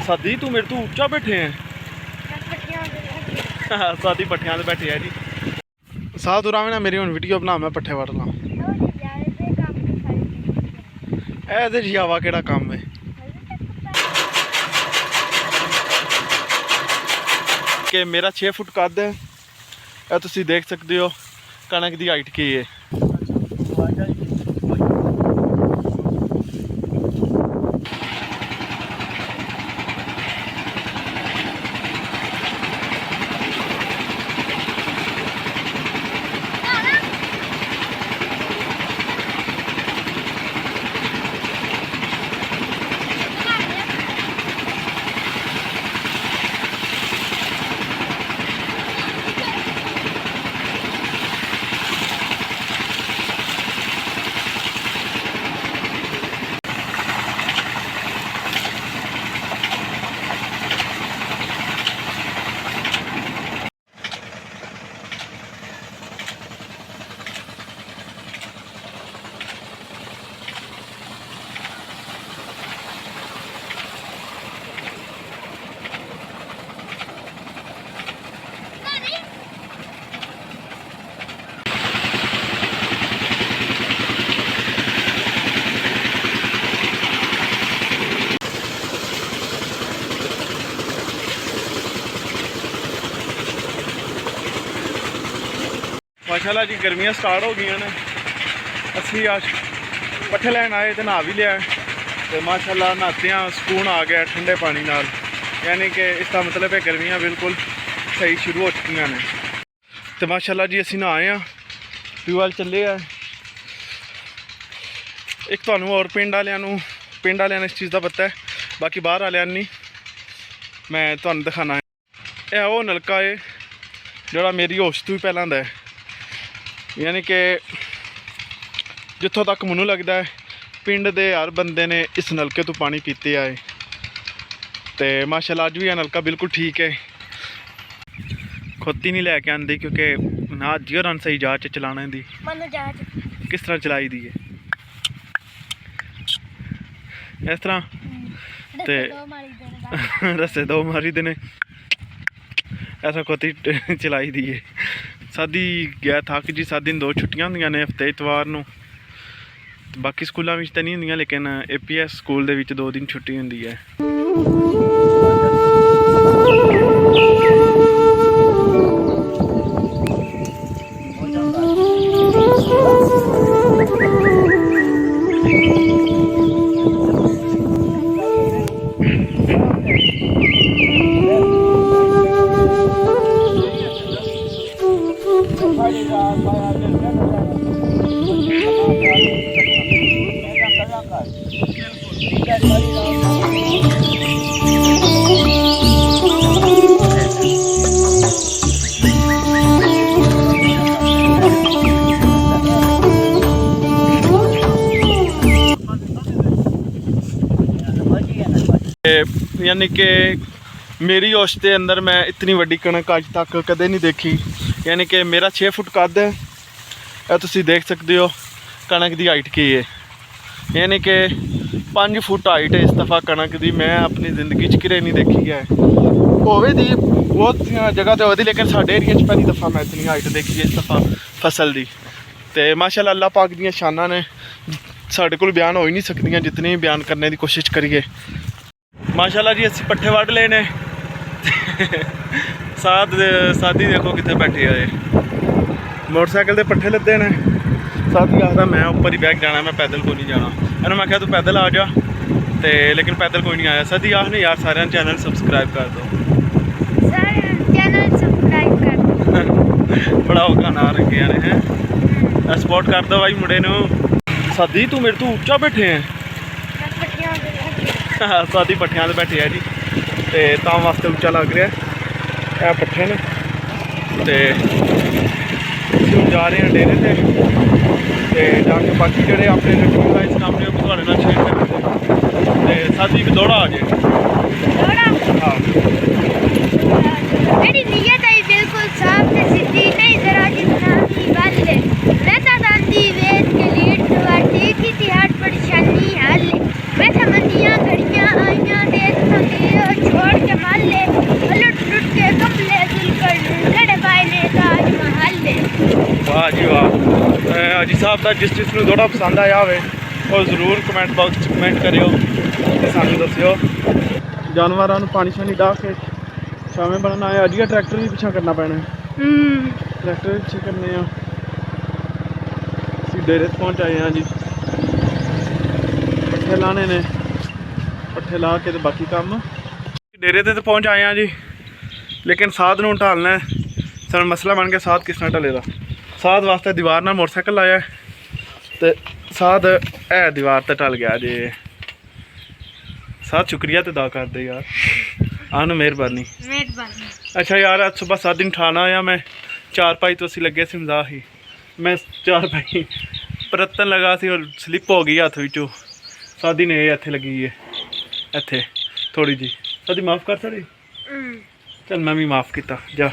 सादी तू मेरे तो ऊंचा बैठे हैं। सादी पट्ठियां ते बैठे है जी। साथ उरावे ना मेरी हुन वीडियो बना, मैं पट्ठे वड़ ला। ऐ जियावा केड़ा काम है कि मेरा 6 फुट कद है। ਇਹ ਤੁਸੀਂ देख सकते हो कणक की हाइट की है। माशाल्लाह जी गर्मियाँ स्टार्ट हो गई ने। असी आज पट्ठे लैन आए तो नहा भी लिया तो माशाल्लाह नहाते हैं सुकून आ गया ठंडे पानी नाल। यानी कि इसका मतलब है गर्मियाँ बिल्कुल सही शुरू हो चुकी ने। तो माशाल्लाह जी असी नहाए हैं ट्यूबवैल चले हैं। एक तुहानू और पिंड वालियां इस चीज़ का पता है, बाकी बाहर वालियां नहीं। मैं तुहानू दिखाना है। यह वो नलका है जोड़ा मेरी होश तो भी पहलां दा है। यानी कि जिथों तक मैनू लगता है पिंड दे हर बंदे ने इस नलके तो पानी पीते आए। तो माशाल्लाह अज भी यह नलका बिल्कुल ठीक है। खुद ही नहीं लैके आती क्योंकि ना जी और सही जाच चलाने दी किस तरह चलाई दी है इस तरह ते रस्से दो मारी देने ऐसा खुद ही चलाई दी है। सादी गया थक जी। 7 दिन 2 छुट्टियां होंदियां ने हफ्ते इतवार नूं। बाकी स्कूलों में तो नहीं होंदियां लेकिन APS स्कूल दे विच 2 दिन छुट्टी होंदी है। यानी कि मेरी होश के अंदर मैं इतनी वड्डी कणक अज तक कदे नहीं देखी। यानी कि मेरा 6 फुट कद है। यह तुसी देख सकते हो कणक की हाइट की है। यानी कि 5 फुट हाइट है इस दफ़ा कणक की। मैं अपनी जिंदगी किरे नहीं देखी है। होवे दी बहुत जगह तो होती लेकिन साडे एरिया पहली दफ़ा मैं इतनी हाइट देखी है इस दफ़ा फसल की। तो माशाल्लाह अल्लाह पाक दी शानां ने साडे कोल बयान हो ही नहीं सकदियां जितनी बयान करने की कोशिश करिए। माशाल्लाह जी असी पट्ठे वढ़ ले ने। सादी देखो कितने बैठे आए मोटरसाइकिल के पट्ठे लदे ने। सादी आखदा मैं ऊपर ही बैग जाना, मैं पैदल को नहीं जाना। इन्होंने मैं क्या तू पैदल आ जा ते लेकिन पैदल कोई नहीं आया। सादी आखने यार सारे चैनल सबसक्राइब कर दो, चैनल सब्सक्राइब कर दो। बड़ा औखा ना रखे ने हैं। सपोर्ट कर दो भाई मुंडे नू। सादी तू मेरे तो ऊंचा बैठे हैं। सादी पट्ठियां ते बैठे है जी ते तां वास्ते उच्चा लग रहा है। पट्ठे ने ते जा रहे हैं डेरे ते जाके बाकी जेह्ड़े अपने इस काम ने थोड़े नाल शेयर करते ते सादी भी दौड़ा आ जाए। हाँ मेरी नीयत है बिल्कुल साफ ते सीधी नहीं जरा जितनी बल रहता दांदी वेद के लीड वाटी की तिहाड़ परेशानी हल मैं समझियां घड़ियां आईयां देख संगे ਸਾਹਿਬ ਦਾ ਜਿਸ ਨੂੰ ਥੋੜਾ ਪਸੰਦ ਆਇਆ ਹੋਵੇ ਉਹ ਜ਼ਰੂਰ ਕਮੈਂਟ ਬਾਕਸ 'ਚ ਕਮੈਂਟ ਕਰਿਓ ਤੇ ਸਾਨੂੰ ਦੱਸਿਓ। ਜਾਨਵਰਾਂ ਨੂੰ ਪਾਣੀ ਸ਼ਾਣੀ ਡਾਹ ਕੇ ਛਾਵੇਂ ਬਣਨਾ ਆਇਆ। ਅੱਜ ਟਰੈਕਟਰ ਵੀ ਪਿੱਛਾ ਕਰਨਾ ਪੈਣਾ, ਟਰੈਕਟਰ ਵੀ ਪਿੱਛੇ ਕਰਨੇ ਆ। ਅਸੀਂ ਡੇਰੇ 'ਤੇ ਪਹੁੰਚ ਆਏ ਹਾਂ ਜੀ। ਪੱਠੇ ਲਾਣੇ ਨੇ, ਪੱਠੇ ਲਾ ਕੇ ਤੇ ਬਾਕੀ ਕੰਮ। ਡੇਰੇ 'ਤੇ ਪਹੁੰਚ ਆਏ ਹਾਂ ਜੀ, ਲੇਕਿਨ ਸਾਧ ਨੂੰ ਢਾਲਣਾ ਹੈ। ਸਾਨੂੰ ਮਸਲਾ ਬਣ ਗਿਆ ਸਾਧ ਕਿਸ ਨਾਲ ਢਲੇਗਾ। ਸਾਧ ਵਾਸਤੇ ਦੀਵਾਰ ਨਾਲ ਮੋਟਰਸਾਈਕਲ ਲਾਇਆ ਤੇ ਸਾਧ ਇਹ ਦੀਵਾਰ ਤੇ ਢਲ ਗਿਆ ਜੇ। ਸਾਧ ਸ਼ੁਕਰੀਆ ਤੇ ਅਦਾ ਕਰਦੇ ਯਾਰ, ਆਨੂੰ ਮਿਹਰਬਾਨੀ। ਅੱਛਾ ਯਾਰ, ਅੱਜ ਸਵੇਰ ਸਾਧ ਦਿਨ ਠਾਣਾ ਹੋਇਆ ਮੈਂ ਚਾਰਪਾਈ ਤੋਂ ਅਸੀਂ ਲੱਗੇ ਸੀ ਮਜ਼ਾਕ ਹੀ। ਮੈਂ ਚਾਰਪਾਈ ਪਰਤਨ ਲਗਾ ਸੀ ਔਰ ਸਲਿੱਪ ਹੋ ਗਈ ਹੱਥ ਵਿੱਚੋਂ। ਸਾਦੀ ਨੇ ਇੱਥੇ ਲੱਗੀ ਹੈ, ਇੱਥੇ ਥੋੜੀ ਜੀ। ਸਾਦੀ ਮਾਫ ਕਰ ਸਾਡੀ। ਚੱਲ ਮੈਂ ਵੀ ਮਾਫ ਕੀਤਾ, ਜਾ।